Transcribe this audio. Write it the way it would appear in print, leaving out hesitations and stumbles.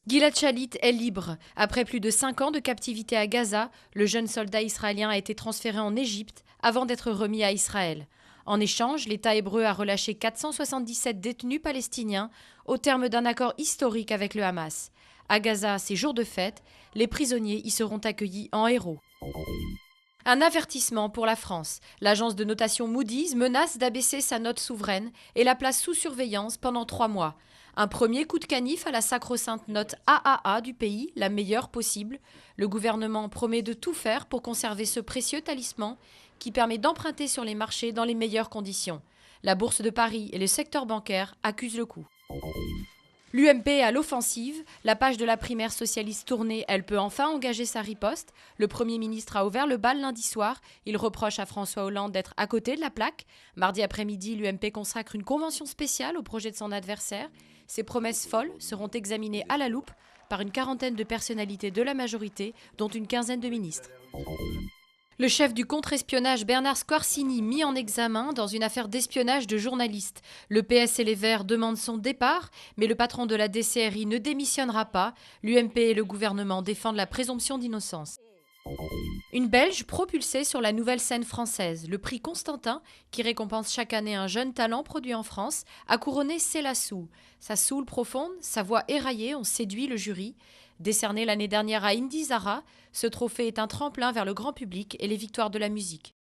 Gilad Shalit est libre. Après plus de 5 ans de captivité à Gaza, le jeune soldat israélien a été transféré en Égypte avant d'être remis à Israël. En échange, l'État hébreu a relâché 477 détenus palestiniens au terme d'un accord historique avec le Hamas. À Gaza, c'est jour de fête, les prisonniers y seront accueillis en héros. Un avertissement pour la France. L'agence de notation Moody's menace d'abaisser sa note souveraine et la place sous surveillance pendant 3 mois. Un premier coup de canif à la sacro-sainte note AAA du pays, la meilleure possible. Le gouvernement promet de tout faire pour conserver ce précieux talisman qui permet d'emprunter sur les marchés dans les meilleures conditions. La bourse de Paris et le secteur bancaire accusent le coup. L'UMP à l'offensive, la page de la primaire socialiste tournée, elle peut enfin engager sa riposte. Le Premier ministre a ouvert le bal lundi soir. Il reproche à François Hollande d'être à côté de la plaque. Mardi après-midi, l'UMP consacre une convention spéciale au projet de son adversaire. Ces promesses folles seront examinées à la loupe par une quarantaine de personnalités de la majorité, dont une quinzaine de ministres. Le chef du contre-espionnage Bernard Squarcini mis en examen dans une affaire d'espionnage de journalistes. Le PS et les Verts demandent son départ, mais le patron de la DCRI ne démissionnera pas. L'UMP et le gouvernement défendent la présomption d'innocence. Une Belge propulsée sur la nouvelle scène française. Le prix Constantin, qui récompense chaque année un jeune talent produit en France, a couronné Célassou. Sa soul profonde, sa voix éraillée ont séduit le jury. Décerné l'année dernière à Indy Zara, ce trophée est un tremplin vers le grand public et les victoires de la musique.